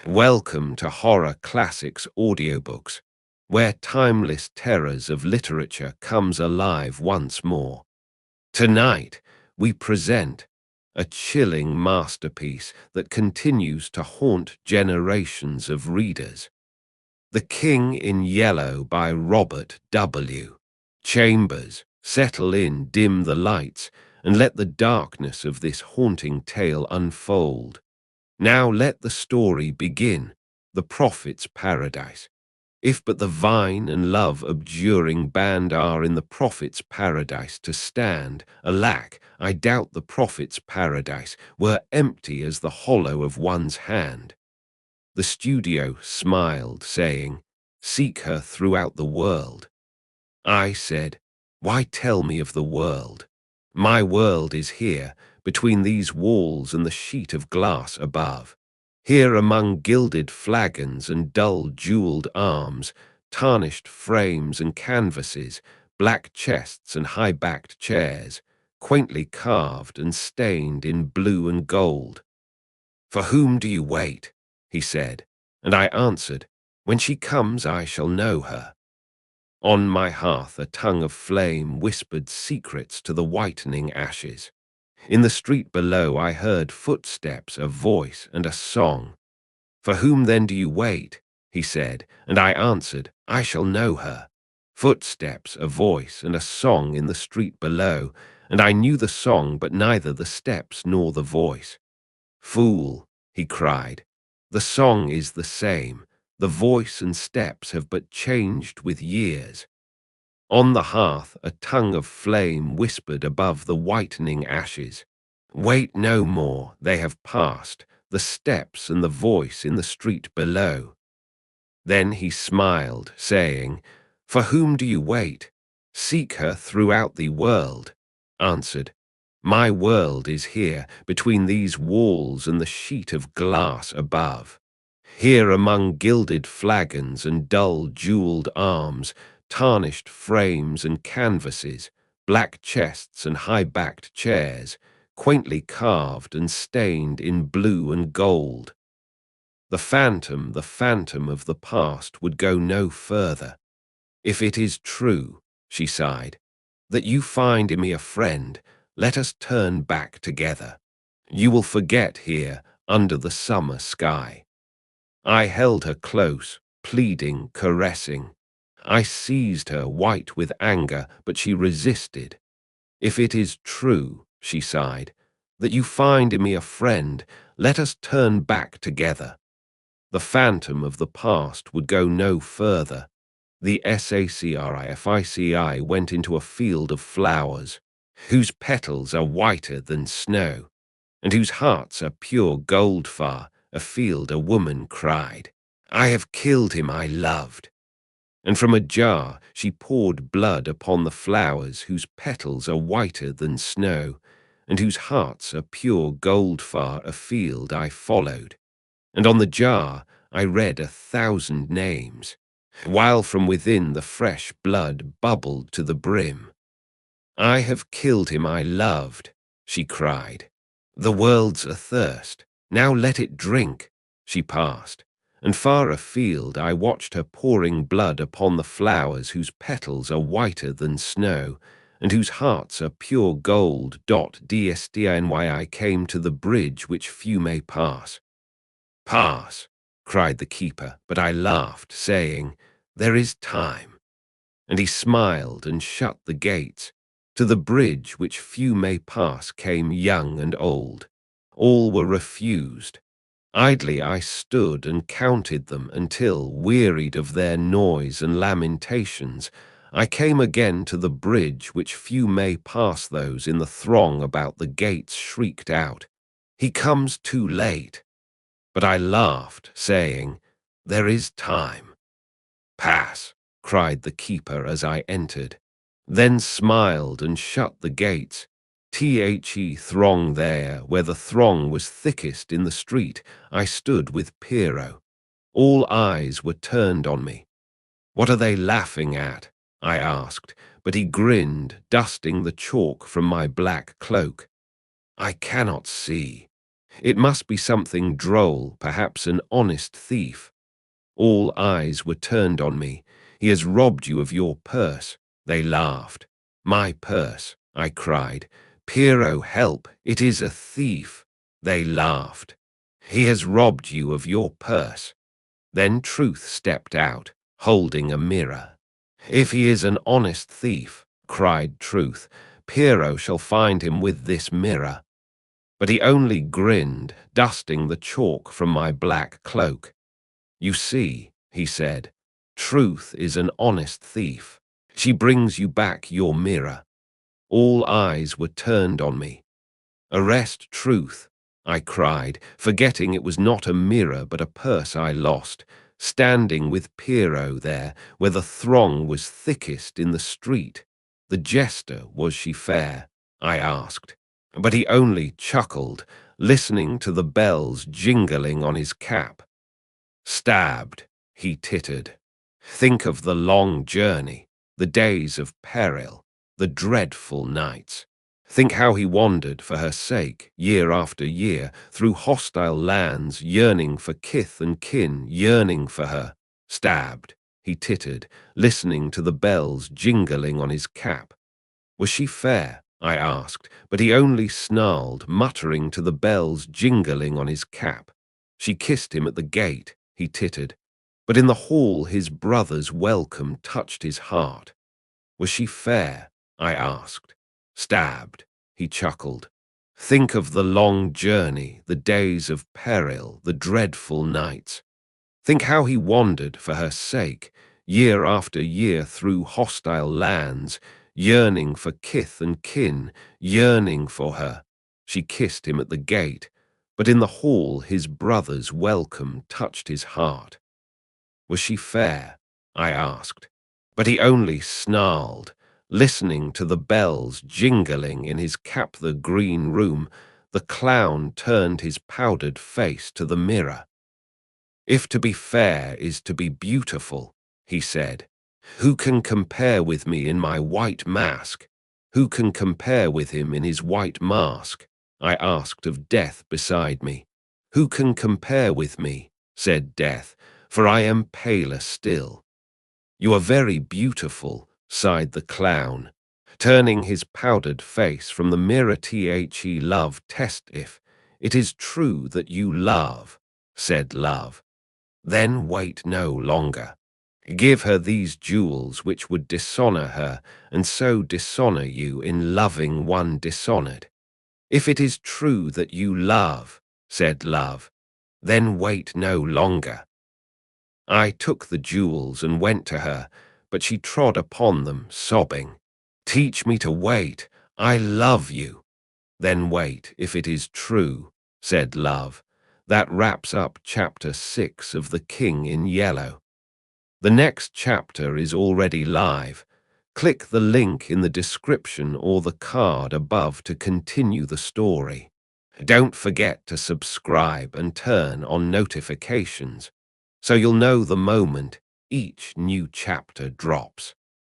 Welcome to Horror Classics Audiobooks, where timeless terrors of literature comes alive once more. Tonight, we present a chilling masterpiece that continues to haunt generations of readers. The King in Yellow by Robert W. Chambers. Settle in, dim the lights, and let the darkness of this haunting tale unfold. Now let the story begin, the prophet's paradise. If but the vine and love abjuring band are in the prophet's paradise to stand, alack, I doubt the prophet's paradise were empty as the hollow of one's hand. The studio smiled, saying, "Seek her throughout the world." I said, "Why tell me of the world? My world is here, between these walls and the sheet of glass above. Here among gilded flagons and dull jeweled arms, tarnished frames and canvases, black chests and high-backed chairs, quaintly carved and stained in blue and gold. For whom do you wait?" he said, and I answered, "When she comes I shall know her." On my hearth a tongue of flame whispered secrets to the whitening ashes. In the street below I heard footsteps, a voice, and a song. "For whom then do you wait?" he said, and I answered, "I shall know her." Footsteps, a voice, and a song in the street below, and I knew the song but neither the steps nor the voice. "Fool," he cried, "the song is the same. The voice and steps have but changed with years." On the hearth a tongue of flame whispered above the whitening ashes, "Wait no more, they have passed, the steps and the voice in the street below." Then he smiled, saying, "For whom do you wait? Seek her throughout the world." Answered, "My world is here, between these walls and the sheet of glass above. Here among gilded flagons and dull jeweled arms, tarnished frames and canvases, black chests and high-backed chairs, quaintly carved and stained in blue and gold." The phantom of the past would go no further. "If it is true," she sighed, "that you find in me a friend, let us turn back together. You will forget here under the summer sky." I held her close, pleading, caressing. I seized her, white with anger, but she resisted. "If it is true," she sighed, "that you find in me a friend, let us turn back together." The phantom of the past would go no further. The sacrifici went into a field of flowers, whose petals are whiter than snow, and whose hearts are pure gold far. Afield a woman cried, "I have killed him I loved." And from a jar she poured blood upon the flowers whose petals are whiter than snow, and whose hearts are pure gold far. Afield I followed, and on the jar I read 1,000 names, while from within the fresh blood bubbled to the brim. "I have killed him I loved," she cried. "The world's athirst, now let it drink." She passed, and far afield I watched her pouring blood upon the flowers whose petals are whiter than snow, and whose hearts are pure gold. Dstiny I came to the bridge which few may pass. "Pass," cried the keeper, but I laughed, saying, "There is time." And he smiled and shut the gates. To the bridge which few may pass came young and old. All were refused. Idly I stood and counted them until, wearied of their noise and lamentations, I came again to the bridge which few may pass. Those in the throng about the gates shrieked out, "He comes too late." But I laughed, saying, "There is time." "Pass," cried the keeper as I entered, then smiled and shut the gates. The throng there, where the throng was thickest in the street, I stood with Piero. All eyes were turned on me. "What are they laughing at?" I asked, but he grinned, dusting the chalk from my black cloak. "I cannot see." It must be something droll, perhaps an honest thief. All eyes were turned on me. He has robbed you of your purse. They laughed. My purse, I cried. Piero, help, it is a thief. They laughed. He has robbed you of your purse. Then Truth stepped out, holding a mirror. If he is an honest thief, cried Truth, Piero shall find him with this mirror. But he only grinned, dusting the chalk from my black cloak. You see, he said, Truth is an honest thief. She brings you back your mirror. All eyes were turned on me. Arrest Truth, I cried, forgetting it was not a mirror but a purse I lost, standing with Piero there where the throng was thickest in the street. The jester, was she fair? I asked. But he only chuckled, listening to the bells jingling on his cap. Stabbed, he tittered. Think of the long journey, the days of peril, the dreadful nights. Think how he wandered for her sake, year after year, through hostile lands, yearning for kith and kin, yearning for her. Stabbed, he tittered, listening to the bells jingling on his cap. Was she fair? I asked, but he only snarled, muttering to the bells jingling on his cap. She kissed him at the gate, he tittered, but in the hall his brother's welcome touched his heart. Was she fair? I asked. Stabbed, he chuckled. Think of the long journey, the days of peril, the dreadful nights. Think how he wandered for her sake, year after year through hostile lands, yearning for kith and kin, yearning for her. She kissed him at the gate, but in the hall his brother's welcome touched his heart. Was she fair? I asked, but he only snarled, listening to the bells jingling in his cap. The green room, the clown turned his powdered face to the mirror. If to be fair is to be beautiful, he said, who can compare with me in my white mask? Who can compare with him in his white mask? I asked of Death beside me. Who can compare with me? Said Death, for I am paler still. You are very beautiful, sighed the clown, turning his powdered face from the mirror. The love test if it is true that you love, said Love. Then wait no longer. Give her these jewels which would dishonor her, and so dishonor you in loving one dishonored. If it is true that you love, said Love, then wait no longer. I took the jewels and went to her, but she trod upon them, sobbing. Teach me to wait, I love you. Then wait, if it is true, said Love. That wraps up chapter 6 of The King in Yellow. The next chapter is already live. Click the link in the description or the card above to continue the story. Don't forget to subscribe and turn on notifications so you'll know the moment each new chapter drops.